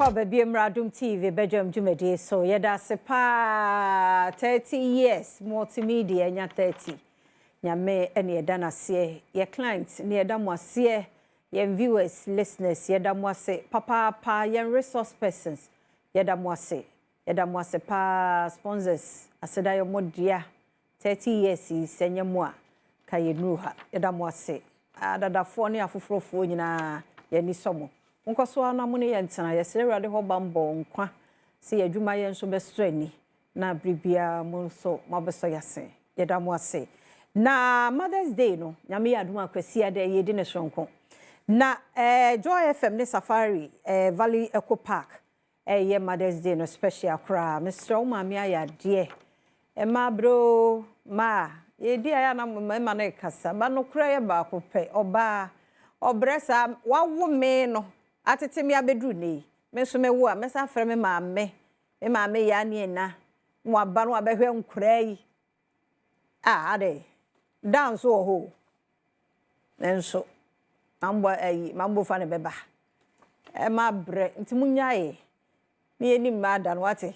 kwa baby Adom TV Badwam Jumedi so yeda sepa 30 years multimedia nya 30 nyame ene yeda na se ye clients ne yeda mo ase ye viewers listeners yeda mo ase papa ye resource persons yeda mo ase pa sponsors aseda yo modia 30 years senye mo a ka ye nuha yeda mo ase adadafo ne afofrofo nyina ye ni somo nkoso ana mu ne yentana yeserewade ho bambo nkwa se yadwuma ye nso bestrani na bribia mu so mabeso yase yeda mo ase na Mother's Day no nyame yaduma kwasi ade yedi ne sonko na Joy FM ne Safari Valley Eco Park ye Mother's Day no special kra Mr. Omami ayade ma bro ma yedi aya na ma na kasa ba no kra ye ba ko pe oba obresa wawo me no atete me abedu ne me so me wo a me sa frɛ me maame ya ne na mo aba no abehwe nkura yi ade dance ho enso mambo fa ne beba ma bre nti munyae ne eni mada no wate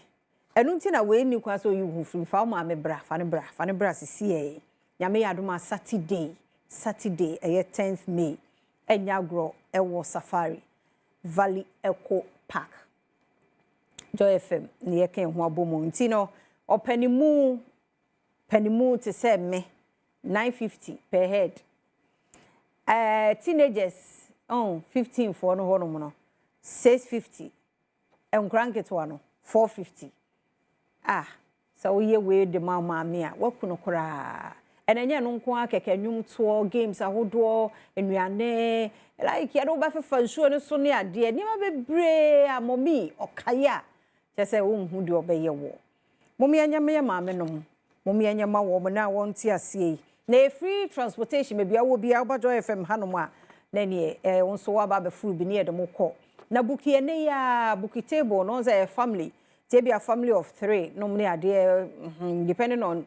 enu nti na we ni kwa so yi hu firi fa maame bra fa ne bra sisi e nyame yadoma Saturday 10th May enyagro ewo Safari Valley Eco Park Joy FM ni yeke ho abomo nti no opanimu te say me 950 per head teenagers 15 for no hono no 650 enkranketo no 450 so ye we de mama me a wakuno kora enenye no nko akeke nwum to games ahodo enuane like yado ba fefa nsuo ne so ne ade ni ma bebre amomi okaya chese wo hu de obeye wo momi anyame maame no momi anyama wo mo na wonti ase na free transportation bia wo bia ba Joy FM hanom a na ne wonso wa ba be furu bi ne de mokọ na buki ne ya buki table no za family te bia family of 3 no mo ne ade depending on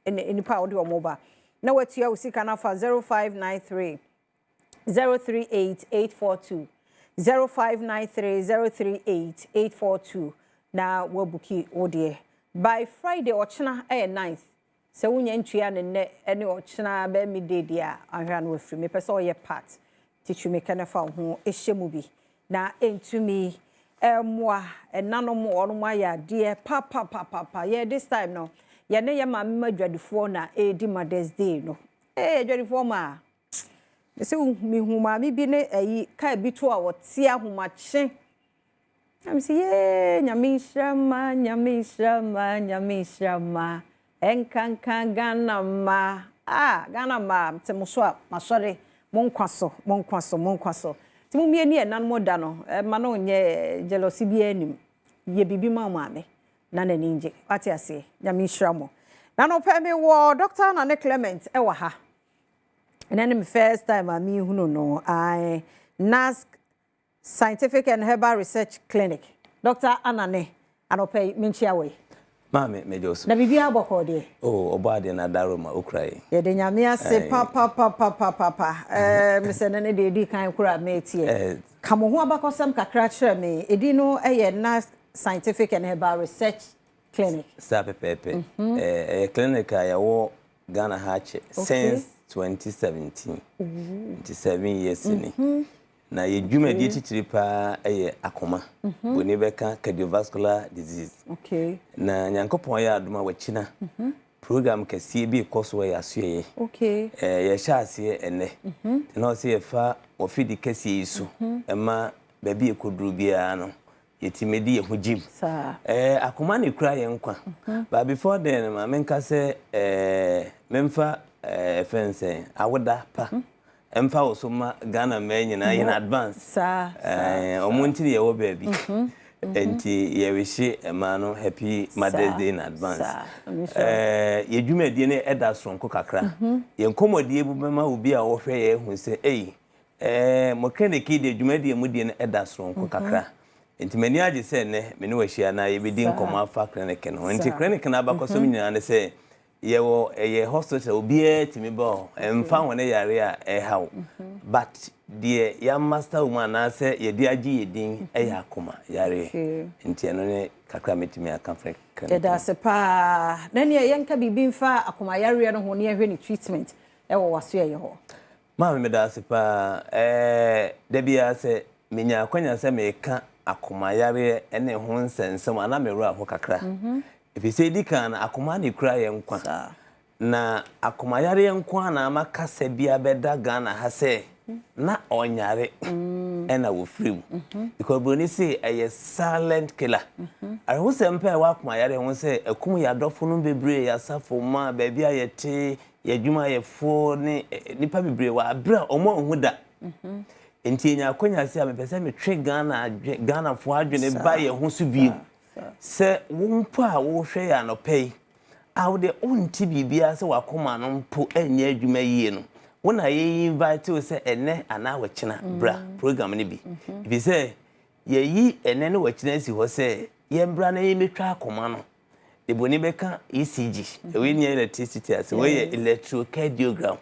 any power do mobile na wetua usika na fa 0593 038842 0593 038842 na wabuki odie by Friday ochina 9th se wunya ntua ne ene ochina ba midday dia ahwa na wafiri me pese oye part tichu me kana fa ho ehyemu bi na entumi emwa enanom ono aya de pa yeah this time no ye ne ye ma madwadifo na di Mother's Day no adwadifo ma se mi huma mi bi ne ayi ka bi to a wote ahomache am se ye nyame shrama enkanka Ghana ma temuso a masore monkwaso ti mu mie ni enan moda no ma no nye jealousy bi anim ye bibi ma maame na na ninje ati ase nyame shramo na no pe me wo Dr. Nane Clement e wa ha and then first time I mean who no I Nassk Scientific and Herbal Research Clinic Dr. Anane anope minchia we Mame mejoso na bibia boko de obade na daroma okrai ye de nyame ase pa me se ne de di kan kura metie kamo ho abakosam kakra kire me edi no eye Nassk Scientific and Herbal Research Clinic pepe clinic ayawo Ghana Hatch since 2017 27 years ni na ye dwumadi titiri pa akoma boni beka cardiovascular disease na nyankopon ya adoma wachina program kase bi koso ya asuye ye shaase ene na o se ye fa ofidi kase yisu ema ba bi ekoduru bia no yetimedi ye ho gym akoma ne kura ye nkwa but before then ma menka se memfa fence awoda pa emfa osoma Ghana men nyina in advance omonti ye wo baby enti ye wishi ema no happy Mother's Day in advance ye dwumadi ne eda sonko kakra ye nkomodie bu bema obi a wo hwe ye hu se mo kreneki de dwumadi mu die ne eda sonko kakra enti mani age se ne me ne wahia na ye bedi nkomo afa clinic no enti clinic na abakosom nyina ne se ye hospital obi timi ba emfa wona yare a hawo but de ya master woman na se ye de agi yedin akoma yare nti eno ne kakra metimi aka frek da se pa na ne yenka bibi mfa akoma yare no ho ne ehwe ni treatment wo waso ye ho ma me da se pa da bia se menya akwanya se meka akoma yare ene ho nsensem ana meru aho kakra if you say dikan akoma ne kura ye nkwa na akoma yare ye nkwa na makasa bia beda Ghana ha se na onyare ena wo free because broni say a silent killer I who say mpa wa akoma yare ho say akum ya dofo no bebre ya safo ma ba bia ye te ya dwuma ye fo ne nipa bebre wa abra omo hu da enti nya akonya se a mepese me twe Ghana fo adwene ba ye ho so bi se wo mpa a wo hwe ya no pei a wo de onti bibia se wakoma no mpo anya adwuma yie no wona ye invite we se ene ana wachina bra program ne bi bi se ye yi ene ne wachina si ho se ye mbra na ye metwa akoma no eboni beka ECG we ni electricity as we electrocardiogram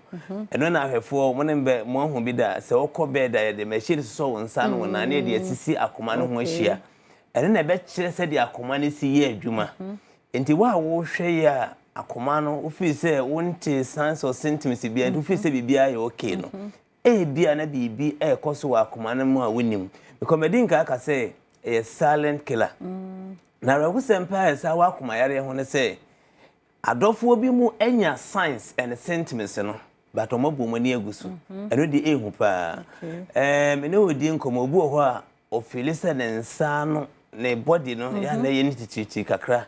eno na ahwefo mo ne mbe mo hu bi da se okọ bed da de machine so wonsa no na na de asisi akoma no ho ahia ene na be kire se de akoma ne si ye adwuma enti wa wo hwe ya akoma no ofi se wonte sans or symptoms bia ofi se bibia ye okay no bia na bibi ekoso wa akoma no mu a wonim because medinka aka se a silent killer na rawu sempa esa wa akoma yare ho ne se adofo bi mu enya signs and symptoms no but omabu mo ne agusu eno de ehu pa me ne odi nkomo bu ho a ofilise ne nsa no ne body no ya na ye ntichichi kakra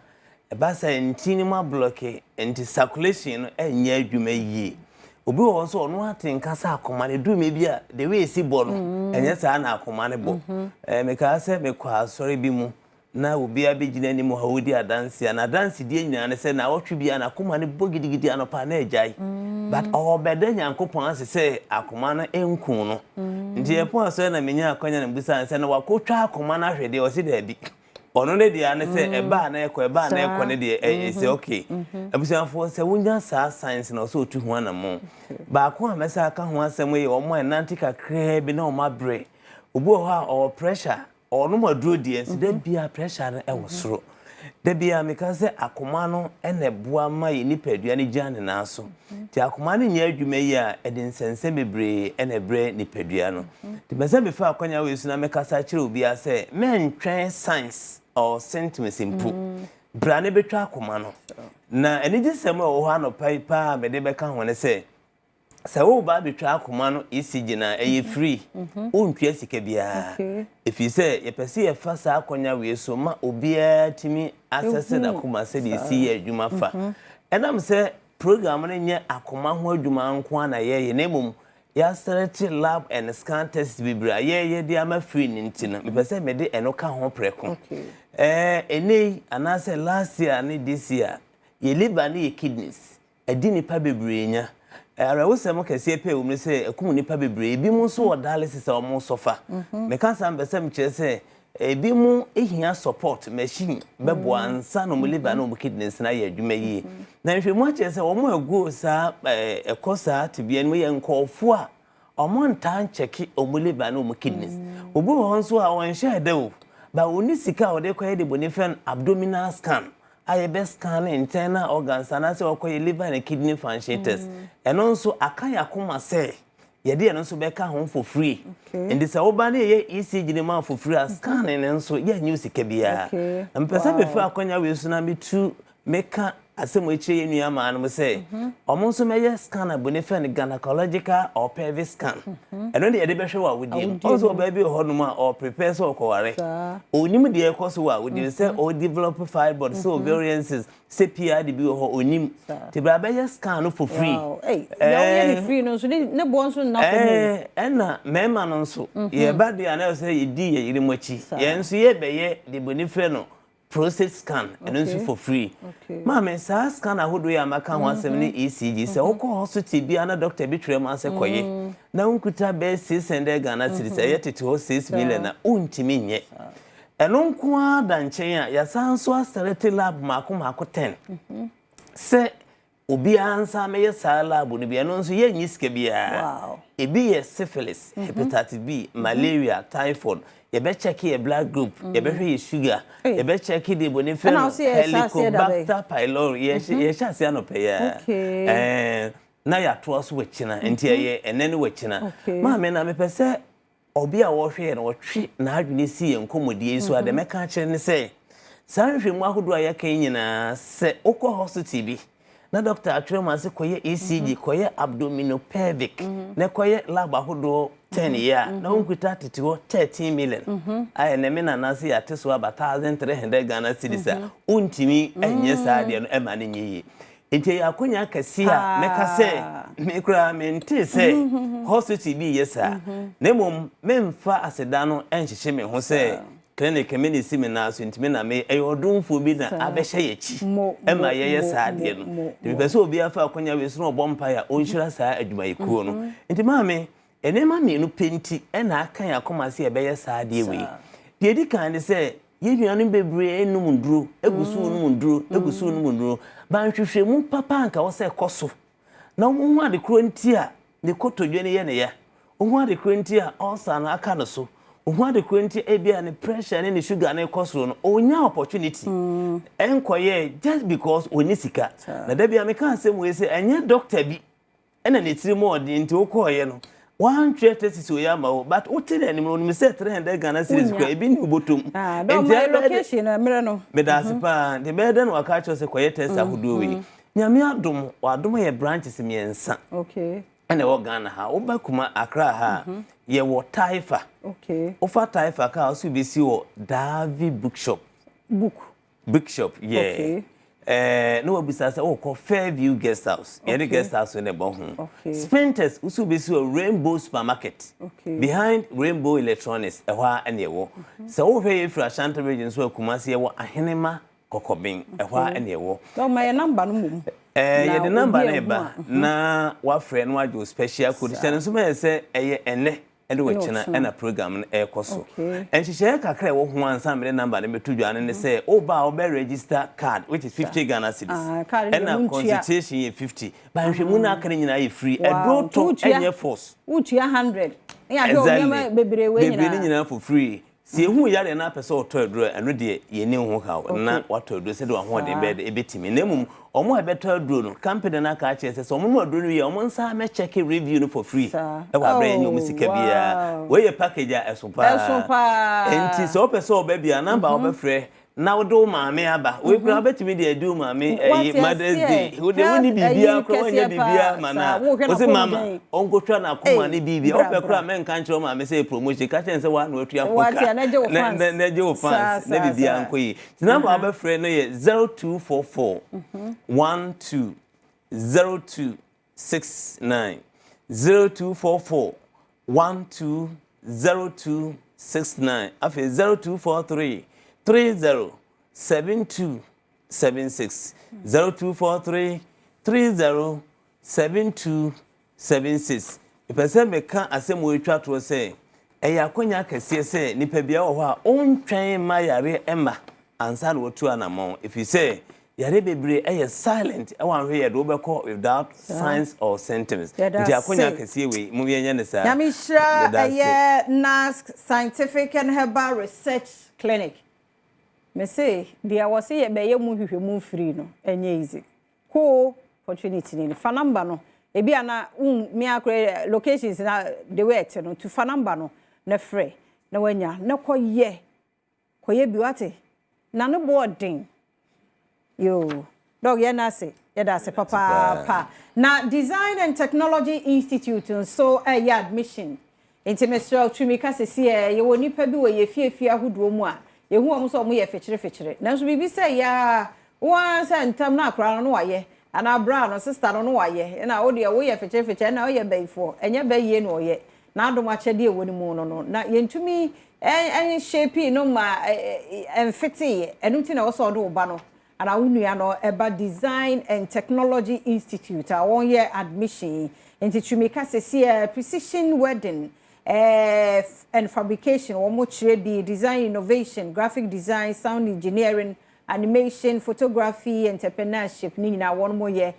ba sa ntini ma block enti circulation no enya adwuma yi obi wo so ono atenka sa akoma ne du me bia the way si bo no enya sa na akoma ne bo me ka se me kwa asori bi mu na obi abegina ni mu hawodi adanse na dance die nyina ne se na wotwe bia na akoma ne bo gidigidi anopa na ejai but obeda nyankopon ase se akoma na enku no ndi e po aso na menya akwanya na mbusa se na wakotwa akoma na hwede o se da bi ono ne dia ne se eba na ekọ ne dia say okay abusanfo se wunya sa science na so otu ho na mo ba ko amesa aka ho asem ye omo enanti kakra bi na o mabre obu ho a o pressure ono maduro dia se da bia pressure na e wo soro da bia me ka se akoma no ene boa ma ye nipadua ne gya ne na so ti akoma ne nya adwuma yi a edin sense bebre ene bre nipadua no ti me se me fa akwanya we su na me ka sa kire obi a se men twen science or symptoms impu brane betwa akoma no na eni gisem o ho ano pa me de beka ho ne se wo ba betwa akoma no ECG na eye free ontwa sika bia if you say ye pese ye fa sa akonya we so ma obia timi access na akoma se de si ye adwuma fa enam se program no nye akoma ho adwuma nko na ye na emum ya start lab and scan test bibra ye de ama free ntina me pese me de eno ka ho preko enei anase last year ni this year ye liver ni kidneys edi nipa bebrenya ara wo sem kese pe wo me se akum nipa bebre bi mu so dialysis o mo sofa me kan sam be sem kire se ebi mu ehia support machine bebo ansa no mo liver no mo kidneys na ye adwuma yi na hwe mu kire se wo mo agu sa ekosa tibia no ye nkofo a o mo ntan cheki o mo liver no mo kidneys obu ho nso a won hye dawo ba oni sika o de koye de bonifen abdominal scan aye best scan internal organs and say okoye liver and kidney function test eno nso aka yakoma se ye de eno nso be ka ho for free and this oba na ye ECG ne man for free scan ne nso ye new sika bia mpesa be fa akonya we so na me tu meka asemo eche ye nua ma no say omo nso meye scan bonifen gynecological or pelvic scan eno de ye de be hwe wa wodi also ba bi ho no ma or prepare so okoware onim de ekoso wa wodi say o develop fibroid so variances say PID bi ho onim te bra be ye scan for free ye ni free no so ne bo nso na ko ena mema no nso ye ba de ana say ye di ye yiri mochi ye nso ye be ye de bonifen no prostate scan and also for free. Mama, sa scan ahodo ya maka ho asem ni ECG se okọ hospital bia na doctor bi twere ma se koye na unkuta be 600 Ghana cedis e yetete ho 6 million na untimi nye eno nko ada nchen ya sanso asarete lab mako 10 se obi ansa me yesa lab no bia no nso ye nyiske bia wow ebi ye syphilis hepatitis B malaria typhoid ye be check your blood group ye be hwe sugar ye be check the bonifen Helicobacter pylori ye sha se anope ya na ya to so wechina enti ye enene wechina ma me na me pese obi a wo hwe na wo twe na adwene si ye nkomodie so ade me ka kire ne se sanhwe mu ahodo ya kan nyina se okọ hospital bi na doctor atwere ma se koye ECG koye abdominopelvic na koye lab ahodo 10 ya na onkuta titiwo 13 million aye na me na nase ya teso aba 1300 Ghana cedis untimi enye saade no ema ne nyi enti akonya kase a meka se me kura mente se hospital bi yesa na mom memfa aseda no enhyehye me ho se clinic medicine na so ntime na me eyodunfo bi na abehye yechi ema ye saade no de be se obi afa akonya we so no bompa ya onhyira saa adwumayekuo no enti maame enema me no penti ena akan akoma se ebeye saade we de di kan de se yeduanu bebre enum nduro egusu num nduro egusu num nduro ba nhwehwe mu papa anka wo se koso na wo hu ade kro nti a ne kotodwe ne ye ne ya wo hu ade kro nti a ulcer na aka no so wo de kwenti ebia ne pressure ne sugar ne koso no onya opportunity enkoye just because oni sika na da bia me kan asem we say enye doctor bi ena ne tiri mo odi nti okoye no one treatment so ya ma but o tiri anim no me say 300 Ghana cedis ko ebi ni botom enti location na mere no me da sipa de be den waka cho se koye test ahodo we nyame adom wadom ye branches miensa okay ene wo Ghana ha wo ba kuma Accra ha ye wo Taifa ofa Taifa ka also be si wo Davi bookshop yeah no obisa say wo ko Fairview guest house ye the guest house in the bohun Sprinters also be si wo Rainbow supermarket behind Rainbow electronics ehwa ene wo so wo hwe ifra Ashanti region so Kumasi ye wo Ahenema Kokobin ehwa ene wo no my number no mum ye the number neba na wa friend wa jo special code channel so me say eye ene ende we china na program no e koso enhihye kakra wo ho ansa me number ne metudwane ne say o ba o be register card which is 50 Ghana cedis and consultation ye 50 ba hwe mu na aka nyina ye free edo to enye force utu 100 ya do nyama bebere we nyina for free si ehu yare na pese oto aduro eno de ye ni hu ha na wato aduro se de ho de be ebetimi na mum omo ebeto aduro no company na ka che se omo aduro no ye omo nsa me check review no for free e wa bra enye omusika bia we ye package a esopa enti so pese oba bia number oba frɛ na wodo maame aba we kura betimi de adu maame Mother's Day wo de woni bibia kro wonya bibia mana wo se mama onkotwa na akoma ne bibia wo pe kura men kan kire maame say promotion ka chen say wa na otua poka na je wo fans na bibia nkoyi number aba frɛ no ye 0244 120269 0244 120269 afi 0243 307276 0243 307276 ipese meka asem wo etwa to se eya akonya kase se nipa bia wo ho a ontwen ma yare ema ansa na wotu anamon if you say yare bebre eye silent e wan hwe ye do be call without signs or symptoms ndi akonya kase we mu ye nyane sa Yamishra eye Nassk Scientific and Herbal Research Clinic me say dia wo say ye be ye mu hwehwemu free no enye easy cool opportunity ni fa number no ebi ana me akre locations na the way it no to fa number no na free na wanya na koye bi wate na no boarding yo dog ye na say ye da say papa na Design and Technology Institute so ya admission intimate tumika se ye woni pa bi wo ye fie ahodo mu a yehu omo so omo ye fechire nanso bibi say ya wan say ntam na akra no waye ana bra no sister no waye na wo de wo ye fechire na wo ye bayfo enye baye no ye na adom achede woni mu no na yentumi en shape no ma enfiti enuti na wo so do ba no ana wunua no eba Design and Technology Institute a won ye admission enti tumika se precision wedding and fabrication, design innovation, graphic design, sound engineering, animation, photography, entrepreneurship, ni na one more year,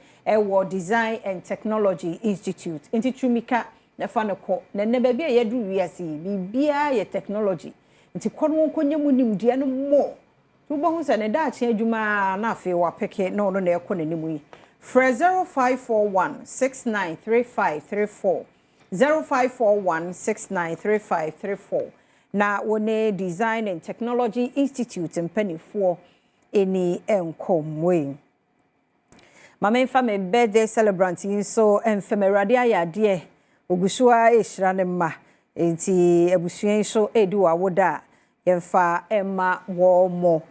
Design and Technology Institute. Inti Chumika, na fanako, na nebebi a yedu wiasi, bibia ye technology. Inti kono konye munim dia no mo. Tubo hu se ne da che adwuma na afi wa peke no no na ekone ni mu yi. Fre 0541693534 0541693534 na wone Design and Technology Institute mpanifo eni enkomwe. Mama mfa me birthday celebrant so emfemerade ayade ogusua ehira ne ma enti abusua so edu awoda yemfa emma wo mo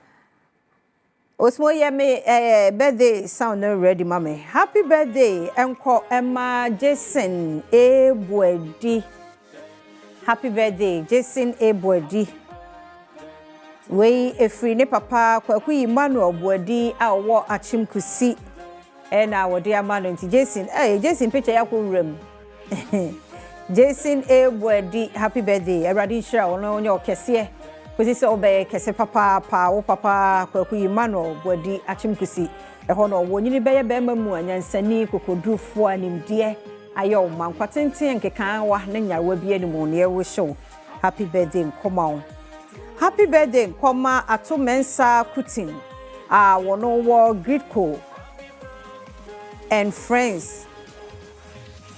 osmo ye me birthday sound ready mama. Happy birthday enko Emma Jason Ebuedi. Happy birthday Jason Ebuedi. We efri ne papa kwaku Emmanuel Buedi a wo achimkusi ena wo dia manu nti Jason Jason picture yakwurem Jason Ebuedi happy birthday everybody share ono onye okese kwesi se obe kese papa wo papa kwaku Emmanuel Buedi achimkusi eho no wo nyini beye be mamu anyansani kokodrufo animdie ayo mankwatenten nkeka wa na nyawa bi animu ne ewo show happy birthday nkoma. Happy birthday nkoma atomensa kutin wono wo Gridco and friends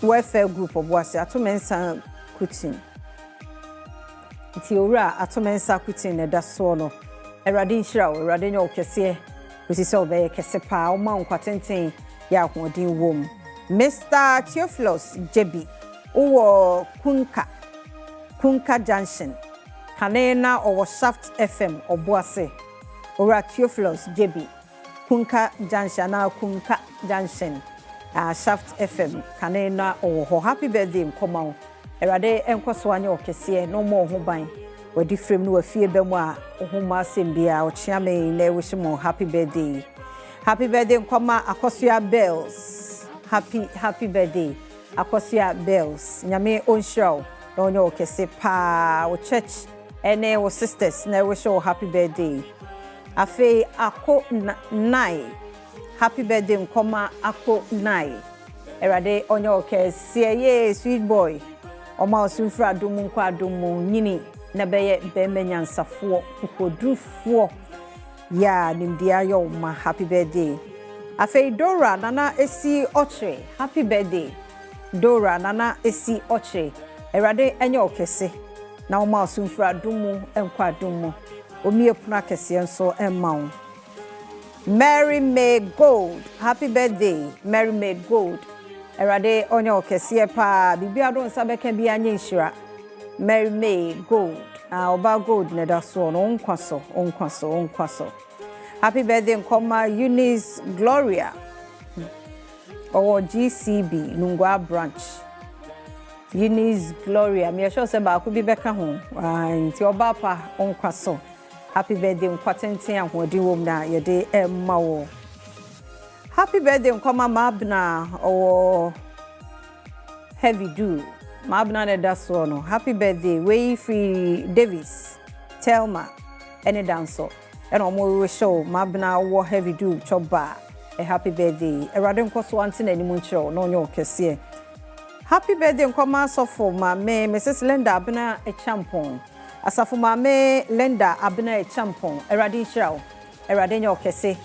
welfare group of wasi atomensa kutin ti ora atomensa kutin ne da so no erade nhira o erade nya okese kwesi se obeye kese pa o ma nkwatenten ya hodin wom. Mr. Theophilus Jebi uwo Kunka Junction kanena owo Shaft FM obuase ora Theophilus Jebi Kunka Junction na Kunka Junction Shaft FM kanena owo. Happy birthday nkoma erade enkoso anya okese no mo ho ban wadi frem no afie bemu a ohuma sembia ochia me na wishimo happy birthday. Happy birthday nkoma Akosia Bells. Happy birthday Akosia Bells. Nyame onshrow no onye okese pa o church ene wo sisters na wish you happy birthday. Afe ako nai happy birthday nkoma ako nai erade onye okese ye sweet boy oma osunfra adumu nkwa adumu nyini na beye menyansafo ukodrufuo ya nimdia yo ma happy birthday. Afe Dora Nana Esi Oche happy birthday Dora Nana Esi Oche erade enye okese na oma osunfra adumu enkwa adumu omi epuna kese enso emma. Mary May Gold happy birthday Mary May Gold erade onye okese pa bibia don sabeka bi anye nhira Mary May Gold oba gold ne da so no onkwaso. Happy birthday nkoma Eunice Gloria or GCB Nungwa branch. Eunice Gloria me sure say ba ku bi beka ho nti oba pa onkwaso. Happy birthday nkwatenten ahodi wom na ye de emma wo. Happy birthday nkoma Mabna or Heavy Do Mabna ne da so no. Happy birthday Way Free Davis Telma ene danso and omo show Mabna wo Heavy Do choba a happy birthday erade nkoso antin animu nchiro no onye okese. Happy birthday nkoma sofo ma me Mrs Linda abna e champon asafo ma me Linda abna e champon erade nchiro erade nya okese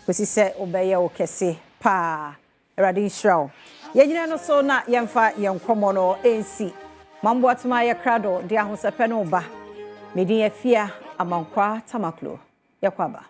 kwesi se obeye okese pa erade nchiro yegyina no so na yemfa yenkomo no ensi mambo atuma ye krado dia hosepe no ba medin afia amankwa tamaklo yakwaba.